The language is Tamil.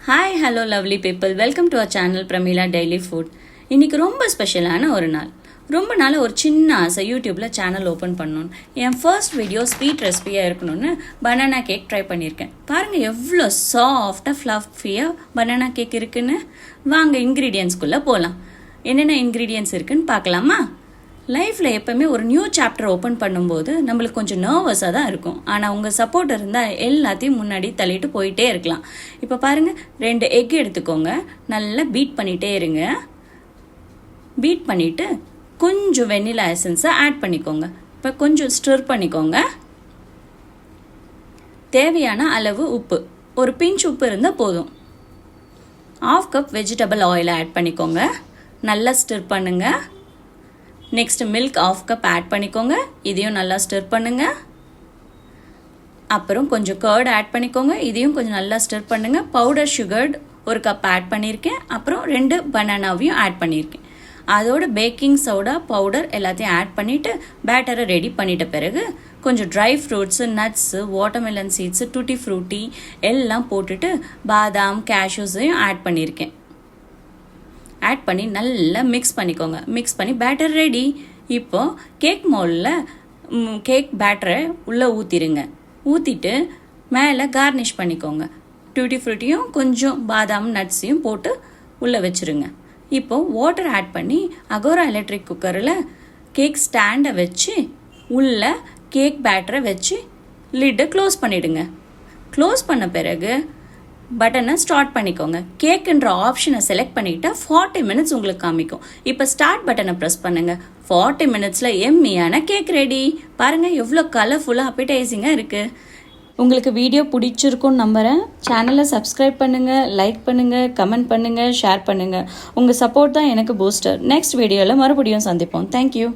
Hi hello lovely people, welcome to our channel Prameela daily food. இன்றைக்கி ரொம்ப ஸ்பெஷலான ஒரு நாள். ரொம்ப நாள் ஒரு சின்ன ஆசை, யூடியூப்பில் சேனல் ஓப்பன் பண்ணணுன்னு. என் ஃபர்ஸ்ட் வீடியோ ஸ்வீட் ரெசிபியாக இருக்கணும்னு பனானா கேக் ட்ரை பண்ணியிருக்கேன். பாருங்கள் எவ்வளோ சாஃப்டாக ஃப்ளஃபியாக பனானா கேக் இருக்குன்னு. வாங்க இன்க்ரீடியன்ஸ்குள்ளே போகலாம். என்னென்ன இன்க்ரீடியன்ஸ் இருக்குன்னு பார்க்கலாமா? லைஃப்பில் எப்போவுமே ஒரு நியூ சாப்டர் ஓப்பன் பண்ணும்போது நம்மளுக்கு கொஞ்சம் நர்வஸாக தான் இருக்கும். ஆனால் உங்கள் சப்போர்ட் இருந்தால் எல்லாத்தையும் முன்னாடி தள்ளிட்டு போயிட்டே இருக்கலாம். இப்போ பாருங்கள், 2 எக் எடுத்துக்கோங்க. நல்லா பீட் பண்ணிகிட்டே இருங்க. பீட் பண்ணிவிட்டு கொஞ்சம் வெண்ணிலா எசன்ஸை ஆட் பண்ணிக்கோங்க. இப்போ கொஞ்சம் ஸ்டிர் பண்ணிக்கோங்க. தேவையான அளவு உப்பு, ஒரு பிஞ்ச் உப்பு இருந்தால் போதும். 1/2 கப் வெஜிடபிள் ஆயில் ஆட் பண்ணிக்கோங்க. நல்லா ஸ்டிர் பண்ணுங்கள். நெக்ஸ்ட் மில்க் 1/2 கப் ஆட் பண்ணிக்கோங்க. இதையும் நல்லா ஸ்டிர் பண்ணுங்க. அப்புறம் கொஞ்சம் கர்ட் ஆட் பண்ணிக்கோங்க. இதையும் கொஞ்சம் நல்லா ஸ்டிர் பண்ணுங்க. பவுடர் சுகர் 1 கப் ஆட் பண்ணியிருக்கேன். அப்புறம் 2 பனானாவையும் ஆட் பண்ணியிருக்கேன். அதோட பேக்கிங் சோடா பவுடர் எல்லாத்தையும் ஆட் பண்ணிவிட்டு பேட்டரை ரெடி பண்ணிட்ட பிறகு கொஞ்சம் dry fruits, nuts, watermelon seeds, tutti frutti எல்லாம் போட்டுட்டு பாதாம் கேஷ்யூஸையும் ஆட் பண்ணியிருக்கேன். ஆட் பண்ணி நல்லா மிக்ஸ் பண்ணிக்கோங்க. மிக்ஸ் பண்ணி பேட்டர் ரெடி. இப்போது கேக் மோல்டில் கேக் பேட்டரை உள்ளே ஊற்றிடுங்க. ஊற்றிட்டு மேலே கார்னிஷ் பண்ணிக்கோங்க. டூட்டி ஃப்ரூட்டியும் கொஞ்சம் பாதாம் நட்ஸையும் போட்டு உள்ளே வச்சுருங்க. இப்போது வாட்டர் ஆட் பண்ணி அகோரா எலக்ட்ரிக் குக்கரில் கேக் ஸ்டாண்டை வச்சு உள்ளே கேக் பேட்டரை வச்சு லிட்டை க்ளோஸ் பண்ணிவிடுங்க. க்ளோஸ் பண்ண பிறகு பட்டனை ஸ்டார்ட் பண்ணிக்கோங்க. கேக்குன்ற ஆப்ஷனை செலக்ட் பண்ணிக்கிட்டா 40 மினிட்ஸ் உங்களுக்கு காமிக்கும். இப்போ ஸ்டார்ட் பட்டனை ப்ரெஸ் பண்ணுங்கள். 40 மினிட்ஸில் எம்மியான கேக் ரெடி. பாருங்கள் எவ்வளோ கலர்ஃபுல்லாக அப்பைடைசிங்காக இருக்குது. உங்களுக்கு வீடியோ பிடிச்சிருக்குன்னு நம்புகிறேன். சேனலை சப்ஸ்கிரைப் பண்ணுங்கள், லைக் பண்ணுங்கள், கமெண்ட் பண்ணுங்கள், ஷேர் பண்ணுங்கள். உங்கள் சப்போர்ட் தான் எனக்கு பூஸ்டர். நெக்ஸ்ட் வீடியோவில் மறுபடியும் சந்திப்போம். தேங்க்யூ.